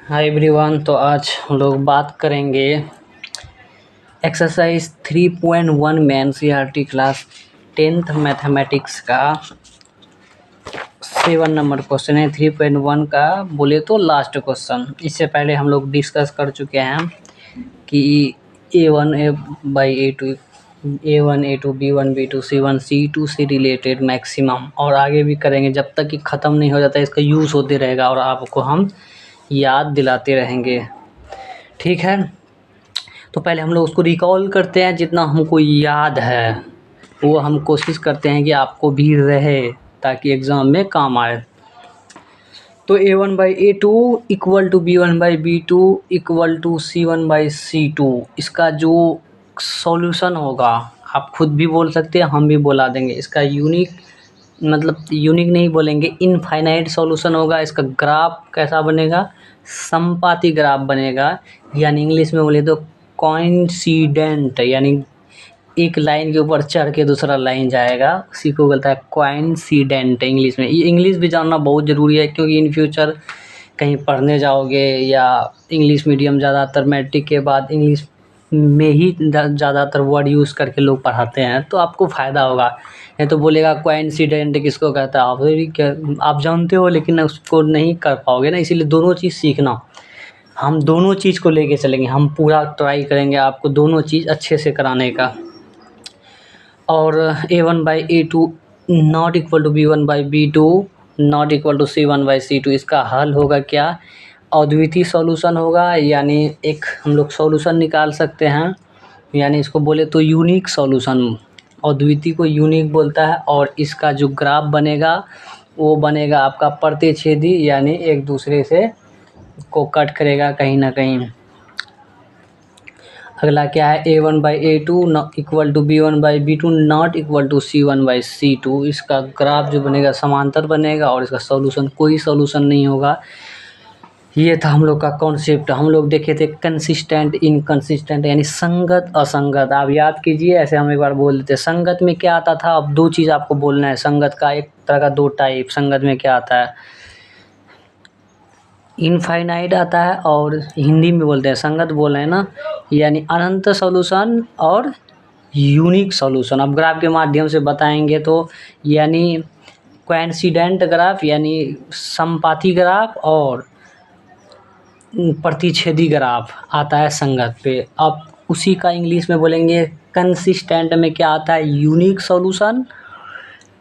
Hi everyone. तो आज हम लोग बात करेंगे एक्सरसाइज 3.1 में एनसीईआरटी क्लास 10th मैथमेटिक्स का 7 नंबर क्वेश्चन है। 3.1 का बोले तो लास्ट क्वेश्चन। इससे पहले हम लोग डिस्कस कर चुके हैं कि A1 A/A2 A1 A2 B1 B2 C1 C2 से रिलेटेड मैक्सिमम और आगे भी करेंगे जब तक कि ख़त्म नहीं हो जाता है। इसका यूज़ होते रहेगा और आपको हम याद दिलाते रहेंगे, ठीक है। तो पहले हम लोग उसको रिकॉल करते हैं, जितना हमको याद है वो हम कोशिश करते हैं कि आपको भी रहे ताकि एग्ज़ाम में काम आए। तो A1/A2 equal to B1/B2 equal to C1/C2 इसका जो सॉल्यूशन होगा आप खुद भी बोल सकते हैं, हम भी बोला देंगे। इसका यूनिक नहीं बोलेंगे, इनफाइनाइट सॉल्यूशन होगा। इसका ग्राफ कैसा बनेगा? समपाती ग्राफ बनेगा, यानी इंग्लिश में बोले तो कोइंसिडेंट, यानी एक लाइन के ऊपर चढ़ के दूसरा लाइन जाएगा, उसी को बोलता है कोइंसिडेंट इंग्लिश में। ये इंग्लिश भी जानना बहुत ज़रूरी है, क्योंकि इन फ्यूचर कहीं पढ़ने जाओगे या इंग्लिश मीडियम ज़्यादातर मैट्रिक के बाद इंग्लिश में ही ज़्यादातर वर्ड यूज़ करके लोग पढ़ाते हैं, तो आपको फ़ायदा होगा। नहीं तो बोलेगा कोइंसिडेंट किसको कहता है, आप जानते हो लेकिन उसको नहीं कर पाओगे ना। इसीलिए दोनों चीज़ सीखना, हम दोनों चीज़ को लेके चलेंगे। हम पूरा ट्राई करेंगे आपको दोनों चीज़ अच्छे से कराने का। और A1/A2 not equal to B1/B2 not equal to C1/C2 इसका हल होगा क्या? अद्वितीय सॉल्यूशन होगा, यानी एक हम लोग सॉल्यूशन निकाल सकते हैं, यानी इसको बोले तो यूनिक सॉल्यूशन। अद्वितीय को यूनिक बोलता है। और इसका जो ग्राफ बनेगा वो बनेगा आपका प्रतिच्छेदी, यानी एक दूसरे से को कट करेगा कहीं ना कहीं। अगला क्या है? A1/A2 equal to B1/B2 not equal to C1/C2 इसका ग्राफ जो बनेगा समांतर बनेगा और इसका सॉल्यूशन कोई सॉल्यूशन नहीं होगा। ये था हम लोग का कॉन्सेप्ट। हम लोग देखे थे कंसिस्टेंट इनकंसिस्टेंट, यानी संगत असंगत। आप याद कीजिए, ऐसे हम एक बार बोल देते। संगत में क्या आता था? अब दो चीज़ आपको बोलना है। संगत का एक तरह का दो टाइप संगत में क्या आता है? इनफाइनाइट आता है, और हिंदी में बोलते हैं संगत बोल रहे हैं ना, यानी अनंत सॉल्यूशन और यूनिक सॉल्यूशन। अब ग्राफ के माध्यम से बताएंगे तो यानी कोइंसिडेंट ग्राफ यानी समपाती ग्राफ और प्रतिच्छेदी ग्राफ आता है संगत पे। अब उसी का इंग्लिश में बोलेंगे कंसिस्टेंट में क्या आता है? यूनिक सॉल्यूशन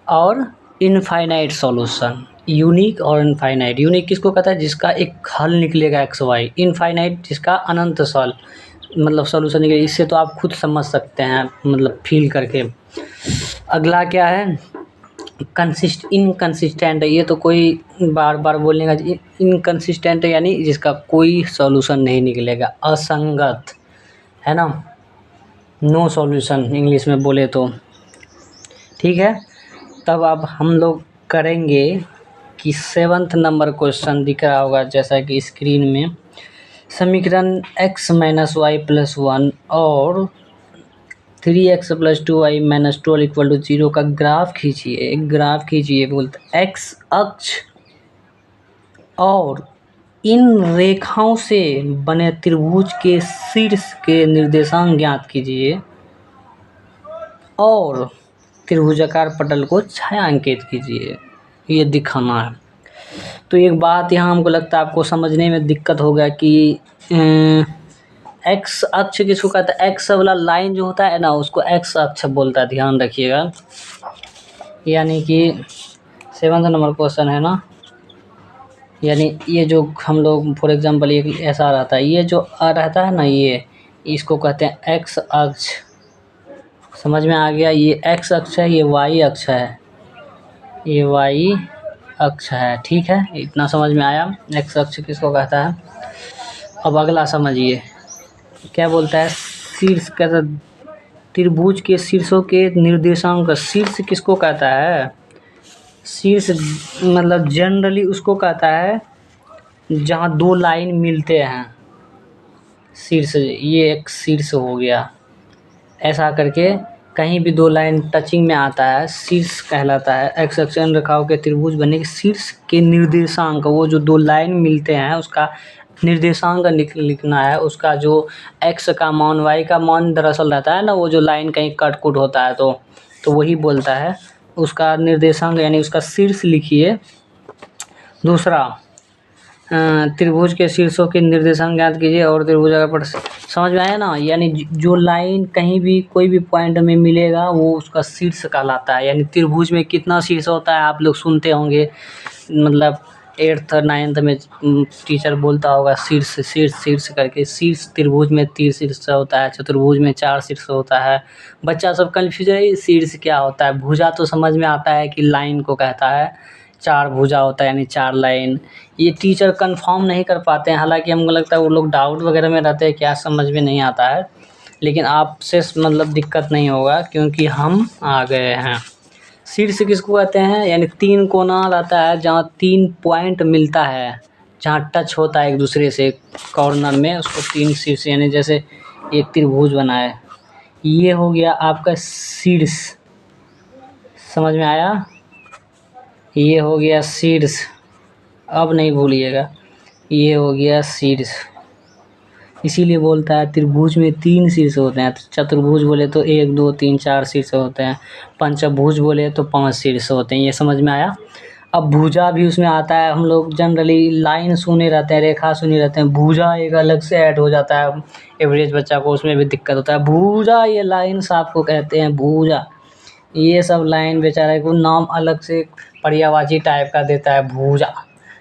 और इनफाइनाइट सॉल्यूशन। यूनिक और इनफाइनाइट। यूनिक किसको कहता है? जिसका एक हल निकलेगा एक्स वाई। इनफाइनाइट जिसका अनंत सॉल्यूशन निकलेगा। इससे तो आप खुद समझ सकते हैं, फील करके। अगला क्या है? इनकंसिस्टेंट। ये तो कोई बार बार बोलने का। इनकंसिस्टेंट यानी जिसका कोई सॉल्यूशन नहीं निकलेगा, असंगत, है ना। नो सॉल्यूशन इंग्लिश में बोले तो, ठीक है। तब अब हम लोग करेंगे कि 7th नंबर क्वेश्चन दिख रहा होगा जैसा कि स्क्रीन में। समीकरण x - y + 1 और 3x + 2y - 12 = 0 का ग्राफ खींचिए। ग्राफ खींचिए बोलते x अक्ष और इन रेखाओं से बने त्रिभुज के शीर्ष के निर्देशांक ज्ञात कीजिए और त्रिभुजाकार पटल को छायांकित कीजिए। ये दिखाना है। तो एक बात यहाँ हमको लगता है आपको समझने में दिक्कत होगा कि एक्स अक्ष किसको कहता है? एक्स वाला लाइन जो होता है ना, उसको एक्स अक्ष बोलता है, ध्यान रखिएगा। यानी कि 7th नंबर क्वेश्चन है ना, यानी ये जो हम लोग फॉर एग्जांपल ये ऐसा रहता है, ये जो रहता है ना, ये इसको कहते हैं एक्स अक्ष। समझ में आ गया? ये एक्स अक्ष है, ये वाई अक्ष है, ये वाई अक्ष है, ठीक है। इतना समझ में आया एक्स अक्ष किसको कहता है। अब अगला समझिए क्या बोलता है। शीर्ष कहता, त्रिभुज के शीर्षों के निर्देशांक। शीर्ष किसको कहता है? शीर्ष जनरली उसको कहता है जहाँ दो लाइन मिलते हैं। शीर्ष, ये एक शीर्ष हो गया, ऐसा करके कहीं भी दो लाइन टचिंग में आता है शीर्ष कहलाता है। एक्स अक्षांश रेखाओं के त्रिभुज बनने के शीर्ष के निर्देशांक, वो जो दो लाइन मिलते हैं उसका निर्देशांक लिखना है। उसका जो एक्स का मान वाई का मान दरअसल रहता है ना, वो जो लाइन कहीं कट कुट होता है तो वही बोलता है उसका निर्देशांक, यानी उसका शीर्ष लिखिए। दूसरा, त्रिभुज के शीर्षों के निर्देशांक ज्ञात कीजिए और त्रिभुज पर समझ में आया ना। यानी जो लाइन कहीं भी कोई भी पॉइंट में मिलेगा वो उसका शीर्ष कहलाता है। यानी त्रिभुज में कितना शीर्ष होता है आप लोग सुनते होंगे, मतलब 8th 9th में टीचर बोलता होगा शीर्ष शीर्ष शीर्ष करके। शीर्ष त्रिभुज में 3 शीर्ष होता है, चतुर्भुज में 4 शीर्ष होता है। बच्चा सब कन्फ्यूज है शीर्ष क्या होता है। भुजा तो समझ में आता है कि लाइन को कहता है, 4 भुजा होता है यानी 4 लाइन। ये टीचर कंफर्म नहीं कर पाते हैं, हालांकि हमको लगता है वो लोग डाउट वगैरह में रहते हैं, क्या समझ में नहीं आता है। लेकिन आपसे मतलब दिक्कत नहीं होगा क्योंकि हम आ गए हैं। शीर्ष किसको कहते हैं, यानी 3 कोना रहता है जहाँ 3 पॉइंट मिलता है, जहाँ टच होता है एक दूसरे से कॉर्नर में, उसको 3 शीर्ष, यानी जैसे एक त्रिभुज बना है। ये हो गया आपका शीर्ष, समझ में आया। ये हो गया शीर्ष, अब नहीं भूलिएगा, ये हो गया शीर्ष। इसीलिए बोलता है त्रिभुज में 3 शीर्ष होते हैं। चतुर्भुज बोले तो 1 2 3 4 शीर्ष होते हैं। पंचभुज बोले तो 5 शीर्ष होते हैं। ये समझ में आया। अब भुजा भी उसमें आता है। हम लोग जनरली लाइन सुने रहते हैं, रेखा सुने रहते हैं, भुजा एक अलग से ऐड हो जाता है। एवरेज बच्चा को उसमें भी दिक्कत होता है। भुजा, ये लाइन्स आपको कहते हैं भुजा। ये सब लाइन बेचारे को नाम अलग से पर्यायवाची टाइप का देता है, भुजा।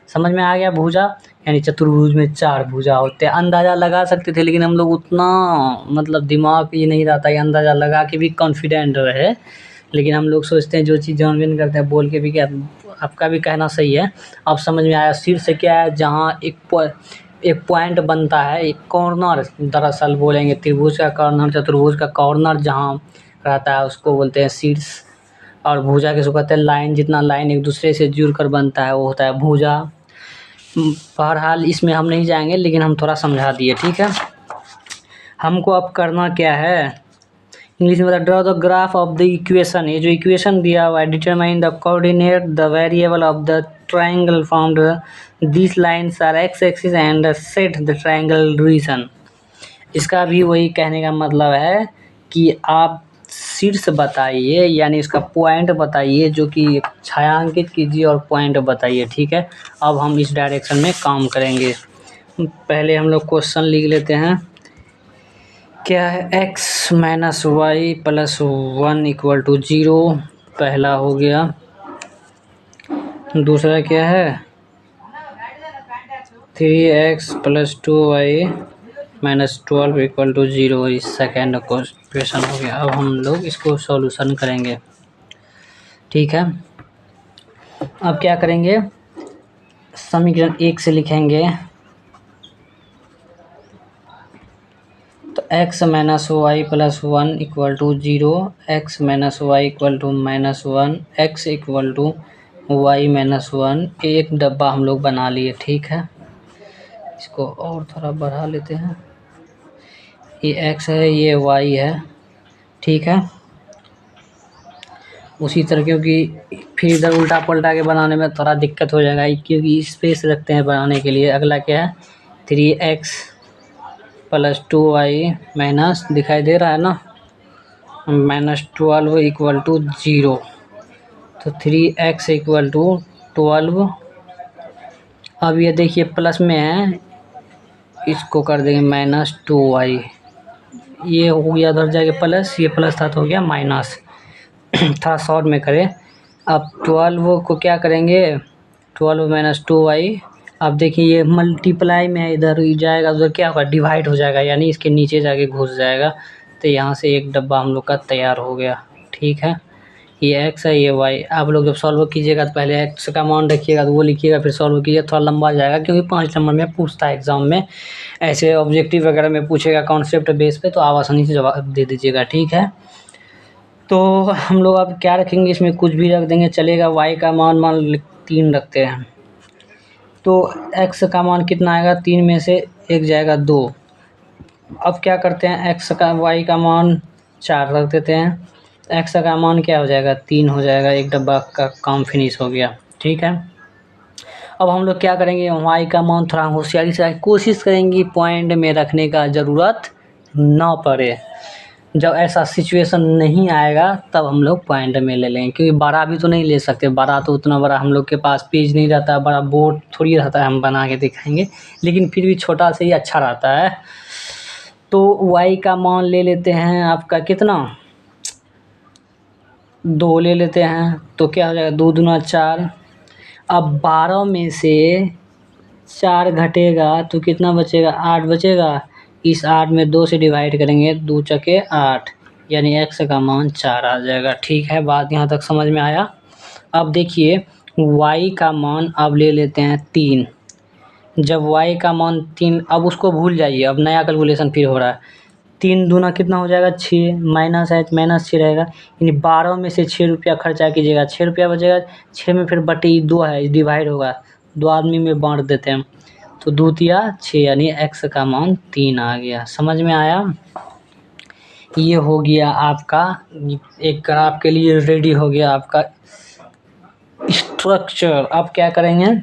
समझ में आ गया। भुजा यानी चतुर्भुज में 4 भुजा होते हैं। अंदाज़ा लगा सकते थे लेकिन हम लोग उतना मतलब दिमाग ये नहीं रहता है अंदाज़ा लगा के भी कॉन्फिडेंट रहे। लेकिन हम लोग सोचते हैं जो चीज़ जान भी नहीं करते हैं बोल के भी क्या। आपका भी कहना सही है। अब समझ में आया। शीर्ष क्या है, जहाँ एक पॉइंट बनता है, एक कॉर्नर दरअसल बोलेंगे। त्रिभुज का कॉर्नर, चतुर्भुज का कॉर्नर जहाँ रहता है उसको बोलते हैं शीर्ष। और भुजा किसको कहते हैं, लाइन, जितना लाइन एक दूसरे से जुड़कर बनता है वो होता है भुजा। बहरहाल इसमें हम नहीं जाएंगे लेकिन हम थोड़ा समझा दिए, ठीक है। हमको अब करना क्या है, इंग्लिश में बता, draw the graph of the equation. ये जो इक्वेशन दिया हुआ है, determine the coordinate the variable of the triangle found this lines are x axis and set the triangle region. इसका भी वही कहने का मतलब है कि आप शीर्ष बताइए, यानी इसका पॉइंट बताइए, जो कि छायांकित कीजिए और पॉइंट बताइए, ठीक है। अब हम इस डायरेक्शन में काम करेंगे। पहले हम लोग क्वेश्चन लिख लेते हैं। क्या है, x minus y plus 1 equal to 0, पहला हो गया। दूसरा क्या है, 3x plus 2y minus 12 equal to 0, इस सेकेंड क्वेश्चन हो गया। अब हम लोग इसको सॉल्यूशन करेंगे, ठीक है। अब क्या करेंगे, समीकरण 1 से लिखेंगे तो x minus y plus 1 equal to 0, x minus y equal to minus 1, x equal to y minus 1। एक डब्बा हम लोग बना लिए, ठीक है। इसको और थोड़ा बढ़ा लेते हैं। ये x है, ये y है, ठीक है। उसी तरह, क्योंकि फिर इधर उल्टा पलटा के बनाने में थोड़ा दिक्कत हो जाएगा, क्योंकि स्पेस रखते हैं बनाने के लिए। अगला क्या है, 3x प्लस 2y माइनस, दिखाई दे रहा है ना, माइनस 12 इक्वल टू 0। तो 3x इक्वल टू 12। अब ये देखिए प्लस में है, इसको कर देंगे माइनस 2y। ये हो गया, उधर जाके प्लस, ये प्लस था तो हो गया माइनस। थोड़ा शॉर्ट में करें। अब 12 को क्या करेंगे, 12 माइनस 2y। अब देखिए ये मल्टीप्लाई में इधर जाएगा, उधर क्या होगा, डिवाइड हो जाएगा, यानी इसके नीचे जाके घुस जाएगा। तो यहाँ से एक डब्बा हम लोग का तैयार हो गया, ठीक है। ये x है, ये y। आप लोग जब सॉल्व कीजिएगा तो पहले x का मान रखिएगा तो वो लिखिएगा, फिर सॉल्व कीजिए, थोड़ा लंबा जाएगा क्योंकि 5 नंबर में पूछता है एग्जाम में। ऐसे ऑब्जेक्टिव वगैरह में पूछेगा कॉन्सेप्ट बेस पे, तो आप आसानी से जवाब दे दीजिएगा, ठीक है। तो हम लोग अब क्या रखेंगे, इसमें कुछ भी रख देंगे चलेगा। y का मान 3 रखते हैं, तो x का मान कितना आएगा, 3 में से 1 जाएगा 2। अब क्या करते हैं, y का मान 4 रख देते हैं। एक्स का मान क्या हो जाएगा 3 हो जाएगा, एक डब्बा का काम फिनिश हो गया। ठीक है, अब हम लोग क्या करेंगे, वाई का मान थोड़ा होशियारी से कोशिश करेंगे पॉइंट में रखने का ज़रूरत ना पड़े। जब ऐसा सिचुएशन नहीं आएगा तब हम लोग पॉइंट में ले लेंगे, क्योंकि बड़ा भी तो नहीं ले सकते, बड़ा तो उतना बड़ा हम लोग के पास पेज नहीं रहता, बड़ा बोर्ड थोड़ी रहता है हम बना के दिखाएंगे, लेकिन फिर भी छोटा से ही अच्छा रहता है। तो y का मान ले लेते हैं आपका कितना, 2 ले लेते हैं, तो क्या हो जाएगा 2 दूना 4। अब 12 में से 4 घटेगा तो कितना बचेगा, 8 बचेगा। इस 8 में 2 से डिवाइड करेंगे, 2 चके 8, यानी x का मान 4 आ जाएगा। ठीक है, बात यहाँ तक समझ में आया। अब देखिए y का मान अब ले लेते हैं 3। जब y का मान 3, अब उसको भूल जाइए, अब नया कैलकुलेशन फिर हो रहा है। 3 दूना कितना हो जाएगा 6, माइनस है तो माइनस 6 रहेगा, यानी 12 में से 6 रुपया खर्चा कीजिएगा, 6 रुपया बचेगा। 6 में फिर बटे 2 है, डिवाइड होगा, 2 आदमी में बांट देते हैं, तो 2 तिया 6, यानी x का मान 3 आ गया। समझ में आया? ये हो गया आपका एक ग्राफ के लिए रेडी हो गया आपका स्ट्रक्चर। अब क्या करेंगे,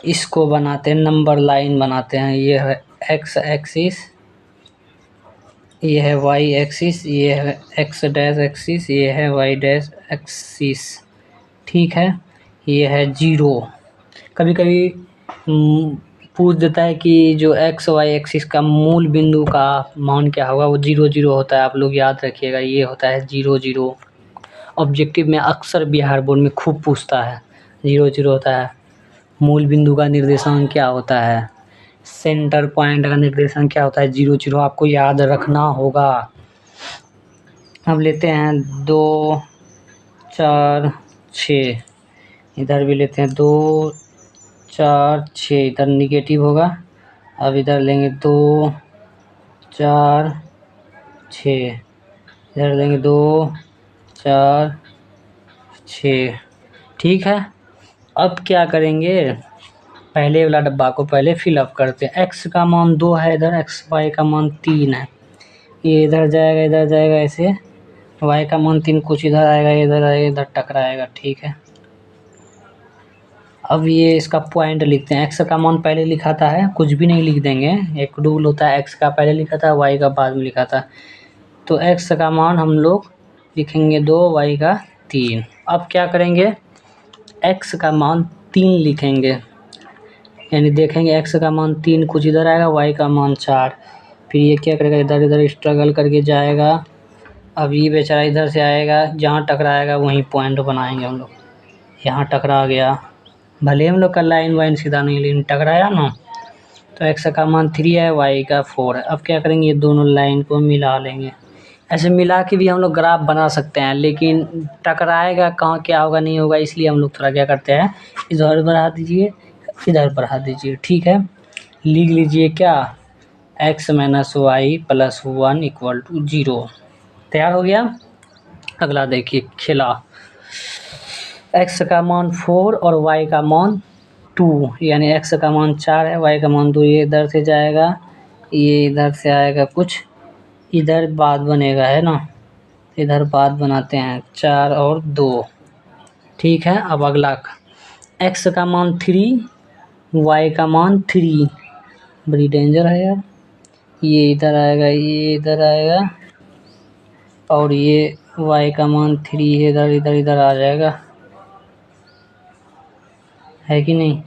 इसको बनाते हैं, नंबर लाइन बनाते हैं। ये है x एक्सिस, ये है y एक्सिस, ये है x डैश एक्सिस, ये है y डैश एक्सिस। ठीक है, ये है 0। कभी कभी पूछ देता है कि जो x y एक्सिस का मूल बिंदु का मान क्या होगा, वो 0 0 होता है। आप लोग याद रखिएगा, ये होता है 0 0। ऑब्जेक्टिव में अक्सर बिहार बोर्ड में खूब पूछता है, 0 0 होता है। मूल बिंदु का निर्देशांक क्या होता है, सेंटर पॉइंट का निर्देशांक क्या होता है, 0 0 आपको याद रखना होगा। अब लेते हैं 2 4 6, इधर भी लेते हैं 2 4 6, इधर निगेटिव होगा। अब इधर लेंगे 2 4 6, इधर लेंगे 2 4 6। ठीक है, अब क्या करेंगे, पहले वाला डब्बा को पहले फिलअप करते हैं। x का मान 2 है इधर, y का मान 3 है, ये इधर जाएगा इधर जाएगा, ऐसे y का मान 3 कुछ इधर आएगा इधर आएगा, इधर टकराएगा। ठीक है, अब ये इसका पॉइंट लिखते हैं। x का मान पहले लिखा था है, कुछ भी नहीं लिख देंगे, एक रूल होता है, x का पहले लिखा था, y का बाद में लिखा था। तो x का मान हम लोग लिखेंगे 2, y का 3। अब क्या करेंगे, x का मान 3 लिखेंगे, यानी देखेंगे x का मान 3 कुछ इधर आएगा, y का मान 4। फिर ये क्या करेगा, इधर इधर स्ट्रगल करके जाएगा। अब ये बेचारा इधर से आएगा, जहाँ टकराएगा वहीं पॉइंट बनाएंगे हम लोग। यहाँ टकरा गया, भले हम लोग का लाइन वाइन सीधा नहीं, लेकिन टकराया ना, तो x का मान 3 है, y का 4 है। अब क्या करेंगे, ये दोनों लाइन को मिला लेंगे। ऐसे मिला के भी हम लोग ग्राफ बना सकते हैं, लेकिन टकराएगा कहाँ क्या होगा नहीं होगा, इसलिए हम लोग थोड़ा क्या करते हैं, इधर बढ़ा दीजिए इधर बढ़ा दीजिए। ठीक है, लिख लीजिए क्या, x minus y plus 1 equal to 0। तैयार हो गया। अगला देखिए खेला, x का मान 4 और y का मान 2, यानी x का मान 4 है, y का मान 2। ये इधर से जाएगा, ये इधर से आएगा, कुछ इधर बाद बनेगा है ना, इधर बाद बनाते हैं 4 और 2। ठीक है, अब अगला x का मान 3, y का मान 3, बड़ी डेंजर है यार। ये इधर आएगा, ये इधर आएगा, और ये y का मान 3 है, इधर इधर इधर आ जाएगा, है कि नहीं,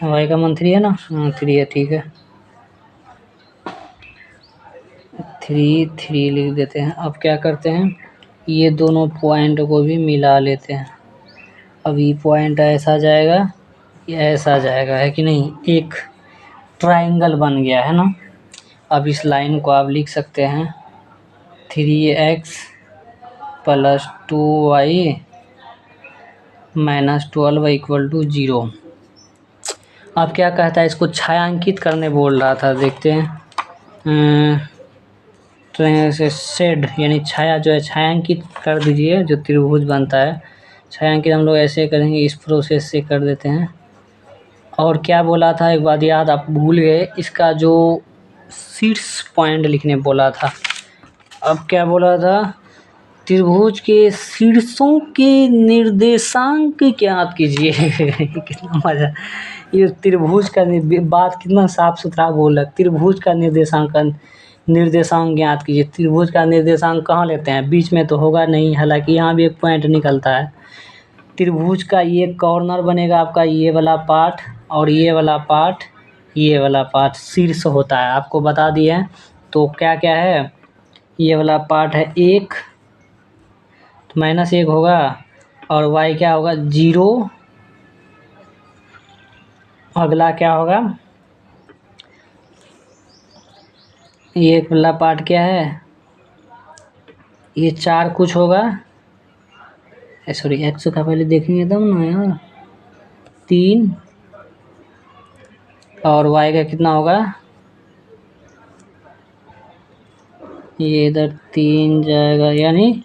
y का मान 3 है ना, हाँ 3 है। ठीक है, 3 3 लिख देते हैं। अब क्या करते हैं, ये दोनों पॉइंट को भी मिला लेते हैं। अब ये पॉइंट ऐसा जाएगा, ये ऐसा जाएगा, है कि नहीं, एक ट्रायंगल बन गया है ना। अब इस लाइन को आप लिख सकते हैं 3x plus 2y minus 12 equal to 0। अब क्या कहता है, इसको छायांकित करने बोल रहा था, देखते हैं। तो शेड यानी छाया जो है, छायांकित कर दीजिए, जो त्रिभुज बनता है छायांकित हम लोग ऐसे करेंगे, इस प्रोसेस से कर देते हैं। और क्या बोला था, एक बात याद आप भूल गए, इसका जो शीर्ष पॉइंट लिखने बोला था। अब क्या बोला था, त्रिभुज के शीर्षों के निर्देशांक ज्ञात कीजिए। कितना मजा, ये त्रिभुज का बात कितना साफ सुथरा बोल है। त्रिभुज का निर्देशांक ज्ञात कीजिए। त्रिभुज का निर्देशांक कहाँ लेते हैं, बीच में तो होगा नहीं, हालांकि यहाँ भी एक पॉइंट निकलता है। त्रिभुज का ये कॉर्नर बनेगा आपका, ये वाला पार्ट और ये वाला पार्ट, ये वाला पार्ट शीर्ष होता है, आपको बता दिए। तो क्या क्या है, ये वाला पार्ट है 1 तो -1 होगा, और y क्या होगा 0। अगला क्या होगा, ये वाला पार्ट क्या है, ये 4 कुछ होगा, सॉरी x का पहले देखेंगे तब ना यार, 3, और y का कितना होगा, ये इधर 3 जाएगा, यानी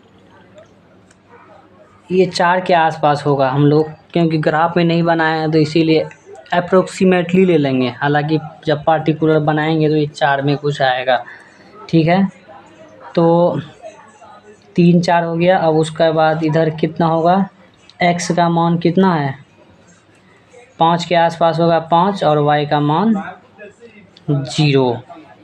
ये 4 के आसपास होगा। हम लोग क्योंकि ग्राफ में नहीं बनाए हैं तो इसीलिए अप्रोक्सीमेटली ले लेंगे, हालांकि जब पार्टिकुलर बनाएंगे तो ये 4 में कुछ आएगा। ठीक है, तो 3 4 हो गया। अब उसके बाद इधर कितना होगा, x का मान कितना है, 5 के आसपास होगा 5, और y का मान 0।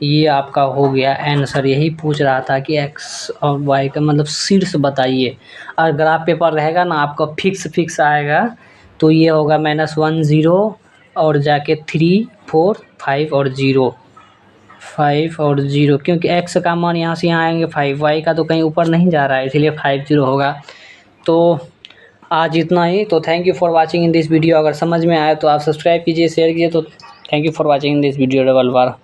ये आपका हो गया आंसर। यही पूछ रहा था कि x और y का मतलब शीर्ष बताइए। और ग्राफ पेपर रहेगा ना आपका फिक्स आएगा, तो ये होगा -1 0 और जाके 3 4 5 और 0, 5 और 0, क्योंकि x का मान यहाँ से यहाँ आएंगे 5, y का तो कहीं ऊपर नहीं जा रहा है, इसलिए 5 0 होगा। तो आज इतना ही। तो thank you for watching in this video. अगर समझ में आए तो आप सब्सक्राइब कीजिए, शेयर कीजिए। तो thank you for watching in this video double bar.